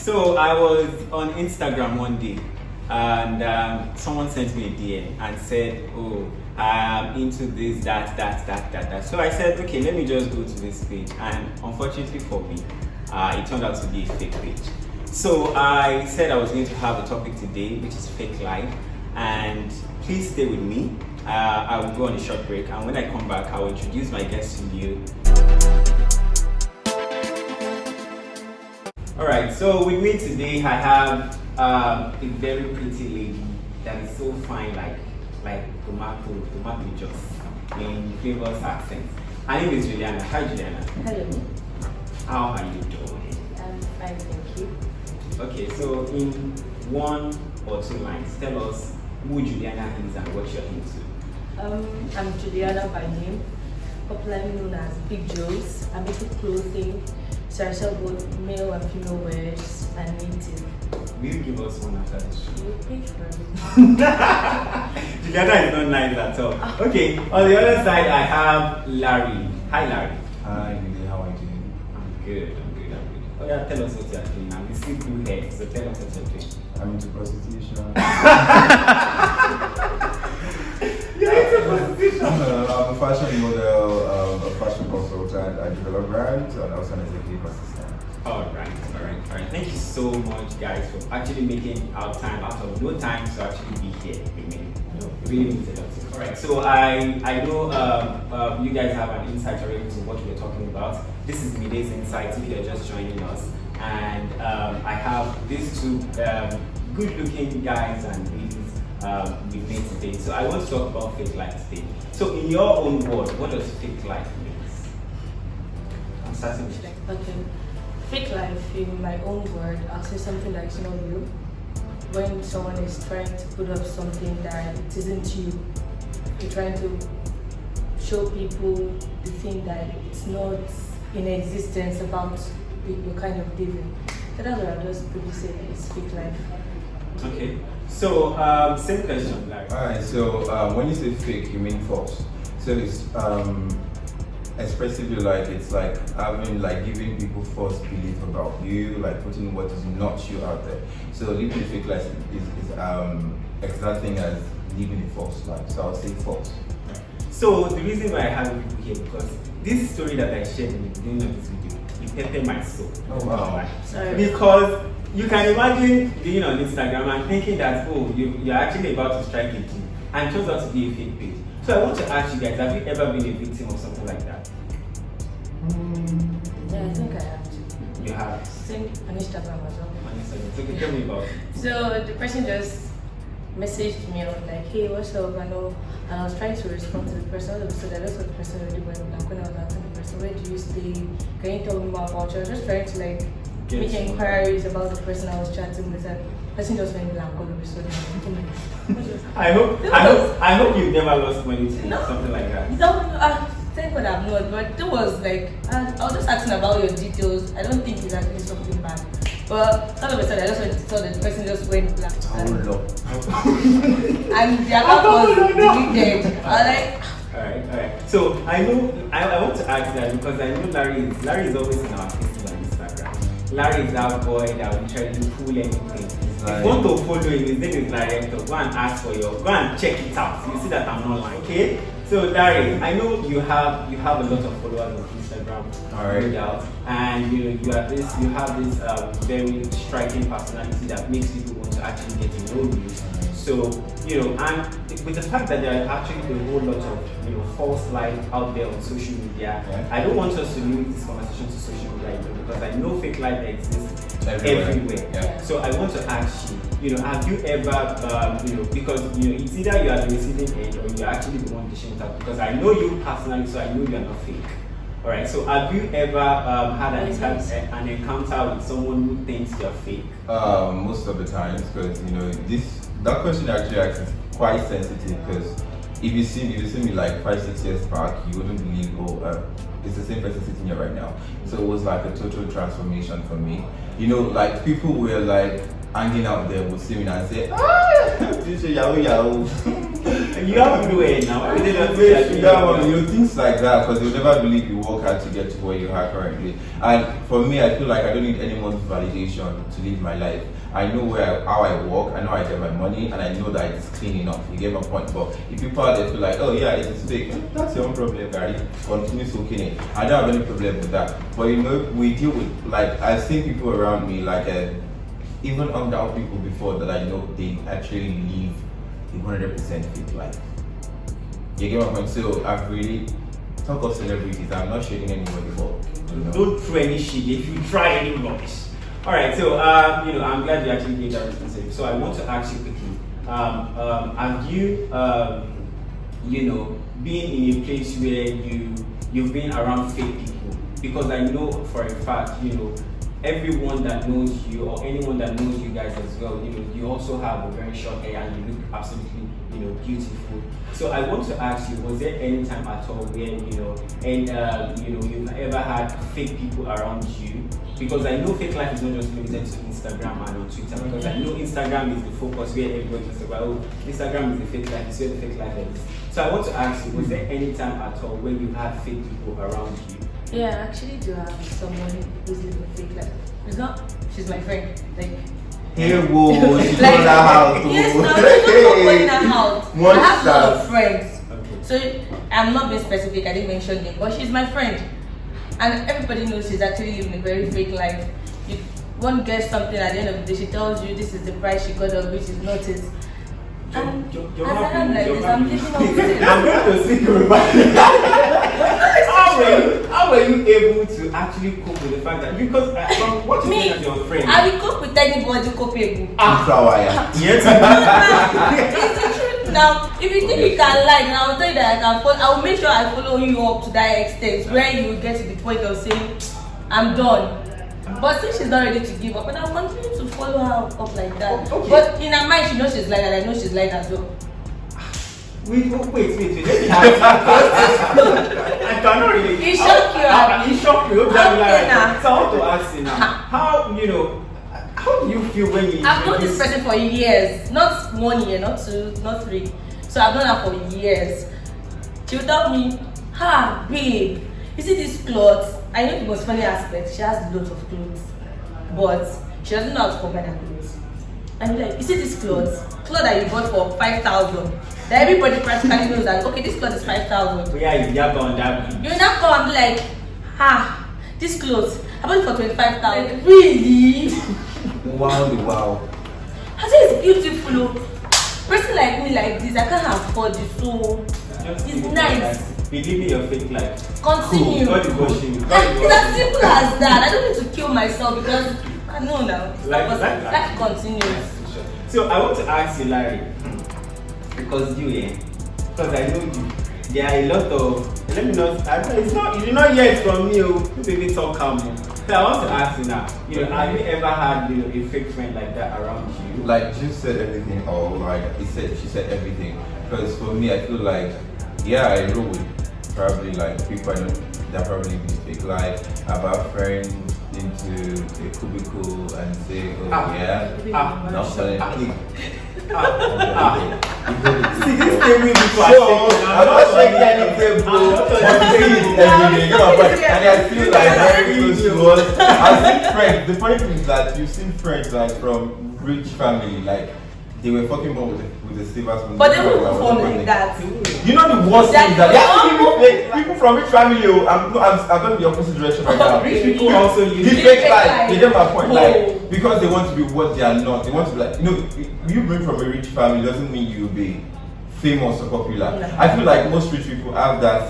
So I was on Instagram one day, and someone sent me a DM and said, "Oh, I'm into this, that." So I said, "Okay, let me just go to this page." And unfortunately for me, it turned out to be a fake page. So I said I was going to have a topic today, which is Fakelife, and please stay with me. I will go on a short break, and when I come back, I will introduce my guest to you. Alright, so with me today I have a very pretty lady that is so fine, like tomato juice in flavors accents. Her name is Juliana. Hi Juliana. Hello. How are you doing? I'm fine, thank you. Okay, so in one or two lines, tell us who Juliana is and what you're into. I'm Juliana by name, popularly known as Big Joes. I'm into clothing, so I sell both male and female wears and native. Will you give us one after this show? You pay for it. Juliana is not nice at all. Okay, on the other side I have Larry. Hi Larry. Hi, Mide, how are you doing? I'm good. Oh yeah, tell us what you're doing now. We see blue hair, so tell us what you're doing. I'm into prostitution. You're into prostitution? I'm a fashion model, a fashion consultant. I develop brands and also an executive assistant. Alright. Thank you so much guys for actually making our time out of no time to actually be here with me. Really means a lot. Alright, so I know you guys have an insight already to what we're talking about. This is Mide's Insights if you're just joining us. And I have these two good looking guys and ladies with me today. So I want to talk about fake life today. So in your own word, what does fake life mean? I'm starting with you. Okay. Fake life, in my own word, I'll say something that is not you. When someone is trying to put up something that it isn't you, you're trying to show people the thing that it's not in existence about your kind of living. So that's what I'll just probably say is fake life. Okay. So same question, Larry. Alright, so when you say fake, you mean false. So it's expressively like it's like having giving people false belief about you, like putting what is not you out there. So living a fake life is exact thing as living a false life. So I'll say false. So the reason why I have you here because this story that I shared in the beginning of this video, it peppered my soul. Oh wow. Sorry. Because you can imagine being on Instagram and thinking that you're actually about to strike a deal and it turns out to be a fake page. So I want to ask you guys, have you ever been a victim of something like that? Yeah, I think I have to. You have. Same on Instagram as well. So tell me about it. So the person just messaged me and was like, "Hey, what's up?" And I was trying to respond to the person. All of a sudden, I just saw the person already went blank when I was asking the person, "Where do you stay? Can you tell me more about you?" I was just trying to make inquiries about the person I was chatting with, and the person just went blank all of a sudden. I hope you've never lost money to something like that. Thank God I'm not, but it was like, I was just asking about your details. I don't think it's actually something bad. But all of a sudden, I just went to tell that the person just went blank. Oh no. And the account was deleted. I was like, Alright. So I want to ask that because I know Larry is always in our faces on Instagram. Larry is that boy that will try to pull anything. If you want to follow him, his name is Larry. So go and ask for go and check it out. You see that I'm not lying, okay? So Larry, I know you have a lot of followers on Instagram, Alright. And you have this very striking personality that makes people want to actually get to know you. So and with the fact that there are actually a whole lot of false life out there on social media, I don't want us to limit this conversation to social media because I know fake life exists everywhere. Yeah. So I want to ask you, have you ever, because it's either you are the receiving end or you are actually the one dishing it out. Because I know you personally, so I know you are not fake. All right. So have you ever had an encounter with someone who thinks you're fake? Most of the times, because that question actually is quite sensitive. Because if you see me like 5-6 years back, you wouldn't believe it's the same person sitting here right now. So it was like a total transformation for me. Like people were like hanging out there would see me and say, "Ah, this is yahoo." You have to do it now. Everything else Yes, is you know, things like that, because you'll never believe you work hard to get to where you are currently. And for me, I feel like I don't need anyone's validation to live my life. I know how I work, I know I get my money, and I know that it's clean enough. You get my point. But if people out there feel like, oh yeah, it's fake, that's your own problem, Gary. Continue soaking it. I don't have any problem with that. But you know, we deal with, like, I've seen people around me, like even underdog people before that I know they actually live a 100% fit life. You get my point? So I've really talk of celebrities. I'm not shading anybody, but you know. Don't throw any shit if you try any rubbish. All right, so you know, I'm glad you actually gave that responsibility. So I want to ask you quickly: have you, you know, been in a place where you've been around fake people? Because I know for a fact, you know, everyone that knows you or anyone that knows you guys as well, you know, you also have a very short hair and you look absolutely, you know, beautiful. So I want to ask you, was there any time at all where, you know, and you know, you've ever had fake people around you? Because I know fake life is not just limited to Instagram and on Twitter, because I know Instagram is the focus where everybody talks about, oh, Instagram is the fake life, it's where the fake life is. So I want to ask you, was there any time at all when you had fake people around you? Yeah, I actually do have someone who's living a fake life. It's not, she's my friend. Like, Hey, whoa, she's like, not that house. yes, no, she's not in her house. What's I have a lot of that? friends. Okay. So I'm not being specific, I didn't mention name, but she's my friend. And everybody knows she's actually living a very fake life. You won't get something at the end of the day, she tells you this is the price she got of which is not it. And as I am like this, I'm living on it. I'm going to see you. How were you able to actually cope with the fact that, because from what you said as your friend, I will cope with anybody copable. yes, It's the truth now. If you think you can lie, then I will tell you that I can follow. I will make sure I follow you up to that extent where you will get to the point of saying, I'm done. But since she's not ready to give up, and I'll continue to follow her up like that. Okay. But in her mind, she knows she's lying, and I know she's lying as well. wait. Let me ask I cannot really. It shocked you, It shocked you. Okay, now. So I want to ask you now, how, you know, how do you feel when you I've known this person for years, not 1 year, not 2, not 3. So I've known her for years. She'll tell me, babe, you see this clothes? I know the most funny aspect, she has loads of clothes, but she doesn't know how to combine her clothes. I'm like, you see this clothes that you bought for 5,000, that everybody practically knows that, okay, this clothes is 5,000. Yeah, you have on that. You now come and be like, this clothes, I bought it for 25,000. Like, really? Wow. I say it's beautiful. Person like me like this, I can't afford it, so it's nice. Believe me, your fake life. Continue. God is watching you. It's as simple as that. I don't need to kill myself because I know now. Life continues. So I want to ask you, Larry, because because I know you. There are a lot of. Let me not. It's not. You did not hear it from me. Baby, talk calm. So I want to ask you now. You know, have you ever had, you know, a fake friend like that around you? Like, you said everything, or like she said everything. Because for me, I feel like, yeah, I know with probably like people I know that probably live fake life. About friends into a cubicle and say, not selling. See, this thing we do. I'm not shaking anything, bro. I'm saying it every day. And I feel like very close to us. I've seen friends. The funny thing is that you've seen friends like from rich family, like they were fucking born with the silver spoon. But they won't perform like that. You know the worst thing is that people from rich family. I'm going the opposite direction right now. Rich people also live the fake life. They get my point. Like, because they want to be what they are not. They want to be like, you know, you bring from a rich family doesn't mean you'll be famous or popular. No. I feel like most rich people have that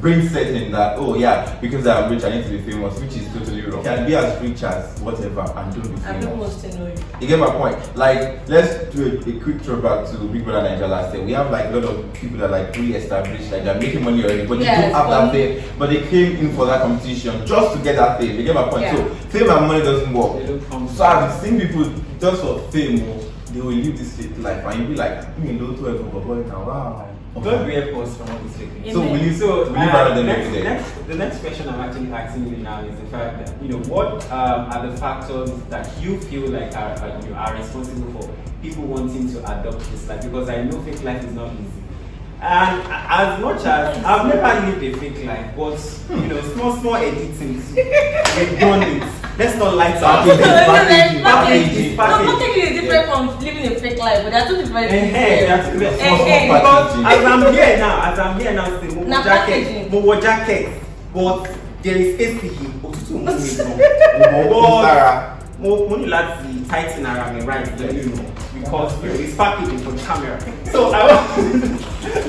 brain setting that, oh yeah, because I'm rich I need to be famous, which is totally wrong. You can be as rich as whatever and don't be famous. I don't want to know you. You get my point? Like, let's do a quick throwback to Big Brother Nigeria last year. We have like a lot of people that are like really established, like they're making money already, but they don't have that fame. But they came in for that competition just to get that fame. You get my point? Yeah. So fame and money doesn't work. So I've seen people just for fame, they will live this fake life and you'll be like, wow. God will help us from all this fakeness. So will you So rather than every day? the next question I'm actually asking you now is the fact that what are the factors that you feel like are responsible for people wanting to adopt this life? Because I know fake life is not easy. And as much as I've never lived a fake life, but small editing, we've done it. Let's not lie to our Packaging is different from living a fake life, but there are two different things. Because as I'm here now, say more jacket, but there is AC money láti tighten around me right, because it's packaging for the camera. So I want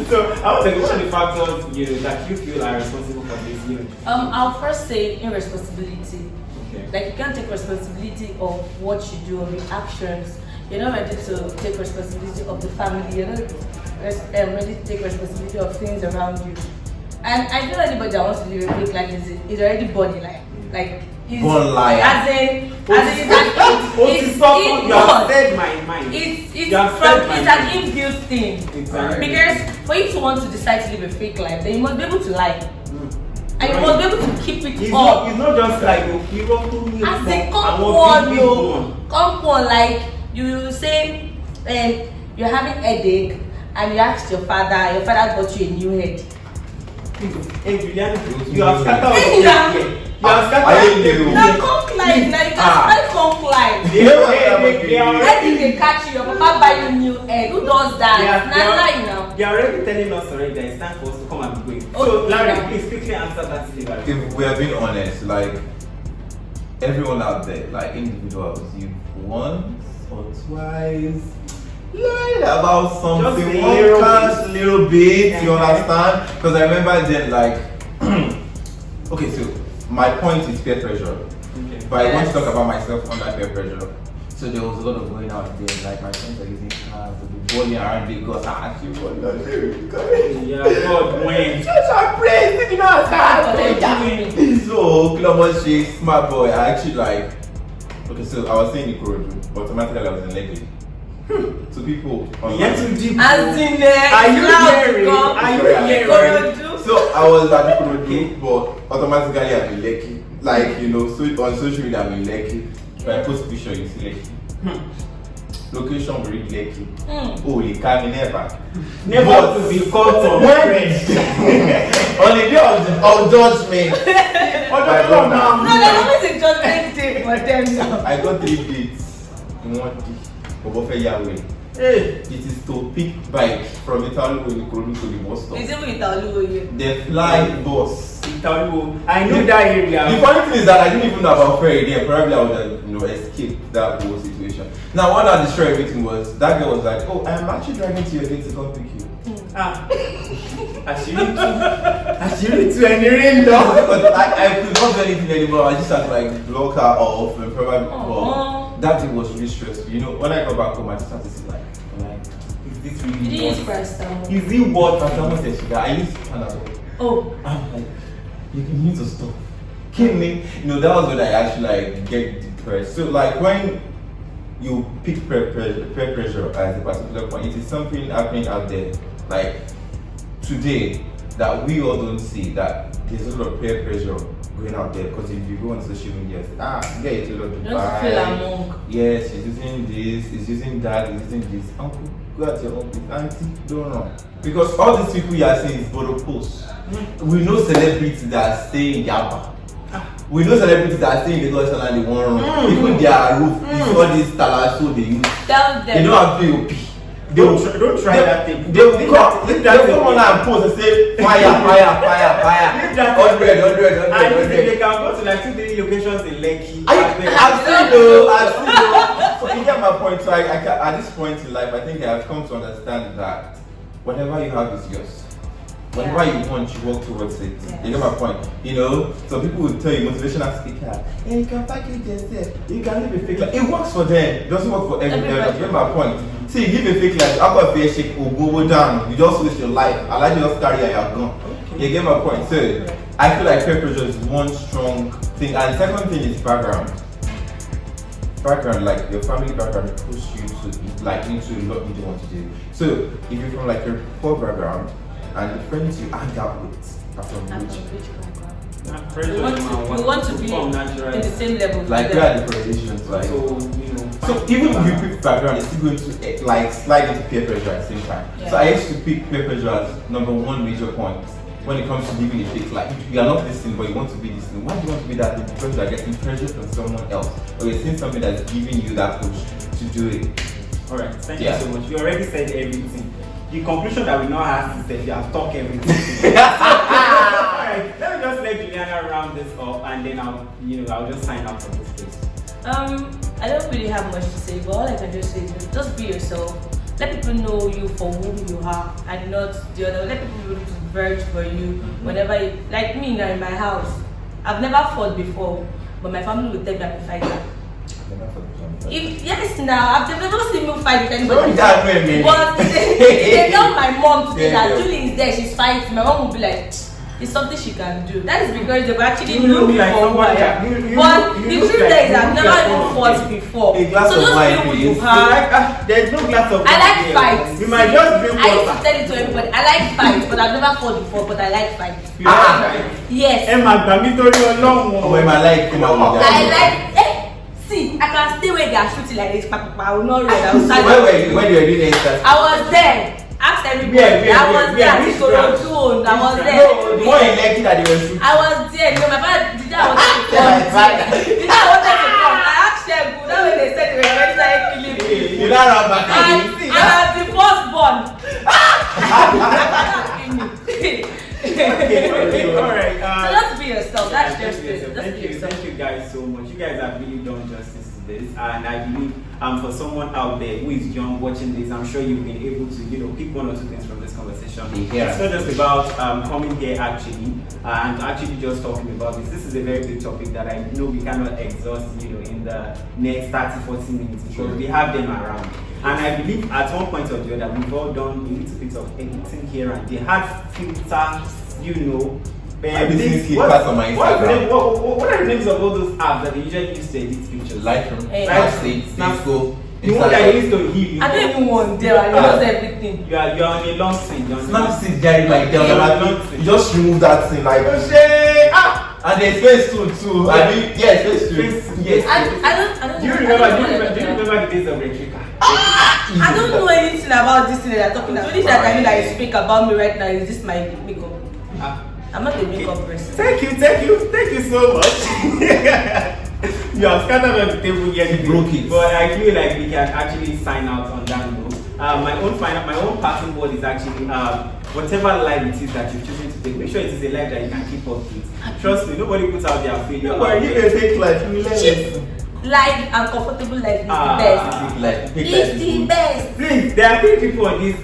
to question the factors that you feel are responsible for this. I'll first say irresponsibility. Okay. Like, you can't take responsibility of what you do, of your actions. You're not ready to take responsibility of the family. You're not ready to take responsibility of things around you. And I feel anybody that wants to live a fake life is already born life. Like, born liar. As in you have said my mind. It's an inbuilt thing. Exactly. Because for you to want to decide to live a fake life, then you must be able to lie. And you must be able to keep it up. It's not just like as a come on, like you say you're having headache and you asked your father got you a new head. Hey Julian, you have scattered. Now come like, now you can come like. I think they catch you, your papa buy you new head. Who does that? Now. They are already telling us already that it's time for us to come and be going. So Larry, please quickly answer that statement. If we are being honest, like everyone out there, like individuals, you've once or twice lied about something, little bit, you understand? Because I remember then, like, okay, so my point is peer pressure. Okay. But I want to talk about myself under peer pressure. So there was a lot of going out there, like my friends are using cars to be balling around because I actually want to God wins. Just a praise, you know what? So, Columbus Shake, smart boy, I actually like, okay, so I was saying Ikorodu, but automatically I was in Lekki. So people yet to deep. As in are you hearing? So I was at Ikorodu, but automatically I'm in Lekki. Like, so on social media I'm in Lekki. If I post picture, you see Lekki. Location we read Lekki. Oh, you can never to be caught on friends. On the day of judgment. No, there's always a judgment day for them now. I got 3 dates in 1 day. It is to pick bike from Italy to the bus stop. Is it with Italy? The fly bus. I know that area. The funny thing is that I didn't even know about ferry there. Probably I would have escaped that whole situation. Now what that destroyed everything was that girl was like, oh, I'm actually driving to your gate to come pick you. As you need to any rain dog. But I could not do anything anymore. I just had to like block her off and probably that thing was really stressful. When I got back home, I just had to see like is this really? Did you use paracetamol? Is it what? Paracetamol says sugar. I used Panadol. Oh. I'm like, you need to stop. Kill me. That was when I actually like get depressed. So like when you pick peer pressure as a particular point, it is something happening out there. Like today that we all don't see that there's a lot of peer pressure going out there, because if you go on social media, get a lot of Dubai. Yes, he's using this, he's using that, he's using this. Uncle, go at your own place. Auntie, don't run. Because all these people you are seeing is photo posts. We know celebrities that stay in Yaba. We know celebrities that stay in Lagos and they won't run. Even their roof is all this talasso they use. They don't have POP. Don't try that thing. They'll come on and post and say fire. 100. And they can go to like 2-3 locations in Lekki. I've seen though. So you get my point. So at this point in life, I think I have come to understand that whatever you have is yours. Whatever you want, you work towards it. Yes. You get my point? Some people will tell you, motivational speaker, hey, you can package yourself, you can live a fake life. It works for them, it doesn't work for everybody. You get my point? See, you live a fake life, after a fair shake will go down, you just waste your life. I like you just carry and you're gone. Okay. You get my point? So, I feel like peer pressure is one strong thing, and the second thing is background. background, like your family background, pushed you to like into a lot you don't want to do. So if you're from like a poor background and the friends you hang out with are from rich, we want to be in the same level. like where are the correlations? Like so even if you pick background, it's still going to like slide into peer pressure at the same time. Yeah. So I used to pick peer pressure as number one major point when it comes to living a fake life. You are not this thing, but you want to be this thing. Why do you want to be that thing? Because you are getting pressure from someone else, or you're seeing something that's giving you that push to do it. All right, thank you so much. You already said everything. The conclusion that we now have is that you have talked everything. Alright, let me just let Juliana round this up and then I'll just sign out from this place. I don't really have much to say, but all I can just say is just be yourself. Let people know you for whom you are and not the other. Let people be able to vouch for you whenever you, like me now in my house. I've never fought before, but my family will tell me I'm a fighter. Yes, now I've never seen me fight with anybody. But they tell my mom today that Julie is there, she's fighting. My mom will be like, it's something she can do. That is because they were actually looking for who I am. But the truth is, I've never even fought before. So just be who you are. There's no glass of I like fights. You might just drink water. I used to tell it to everybody. I like fights, but I've never fought before. But I like fights. You like fights? Yes. Emma, I like. See, I can stay where they are shooting like this. I will not run. I will start. When you were doing that? I was there. Ask everybody. I was there. I was there. The one elected that they were shooting. I was there. No, my father did not want to come. Did not want to come. I asked them. That when they said they were ready to kill me. You don't run back. And I was the firstborn. Okay, alright. So just be yourself. That's just it. Thank you guys so much. You guys have really done justice to this, and I believe for someone out there who is young watching this, I'm sure you've been able to pick one or two things from this conversation. Yeah. It's not just about coming here actually and actually just talking about this. This is a very big topic that I know we cannot exhaust in the next 30-40 minutes because we have them around. And I believe at one point or the other, we've all done a little bit of editing here and they had filters, I've been seeing parts on my Instagram. What are the names of all those apps that they usually use to edit pictures? Lightroom, Snapseed, the one that they used to heal. I don't even want them. I lose everything. You are on a long string. Snapseed, Gary, like you just remove that thing, like and there's face too. I mean, yes, face too. Yes. I don't. Do you remember the days of Retrika? I don't know anything about this thing that they're talking about. The only thing that I know that is fake about me right now is this my makeup. I'm not a makeup person. Thank you so much. You have scattered on the table yet, but I feel like we can actually sign out on that note. My own passing word is actually whatever life it is that you've chosen to take, make sure it is a life that you can keep up with. Trust me, nobody puts out their failure. You can take life. Cheap life and comfortable life is the best. It's the best. Please, there are 3 people on this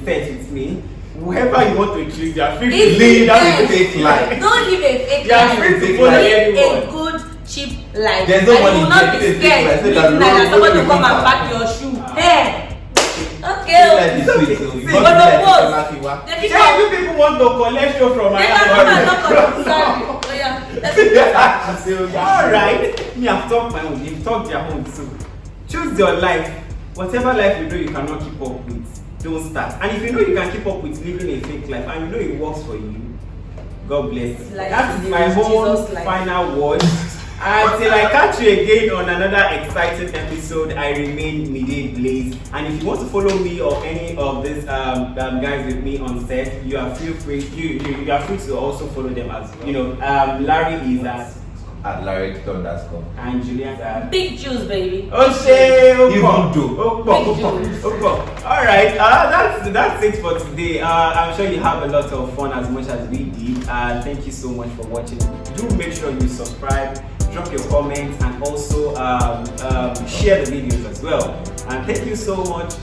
set with me. Whoever you want to choose, you are free to live that fake life. Don't live a fake life. Live a good, cheap life. There's no money. You will not be scared that somebody will come and pack your shoe. Hey! Okay. You people want to collect show from my Alright. Me, I've talked my own. You've talked your own too. Choose your life. Whatever life you know you cannot keep up with, don't start. And if you know you can keep up with living a fake life and you know it works for you, God bless. That is my whole final word. Until I catch you again on another exciting episode, I remain Mide Blaze. And if you want to follow me or any of these guys with me on set, you are free to also follow them as well. Larry is at Larry_. And Julian's at Big Juice, baby. Alright, that's it for today. I'm sure you have a lot of fun as much as we did. Thank you so much for watching. Do make sure you subscribe, drop your comments, and also share the videos as well. And thank you so much.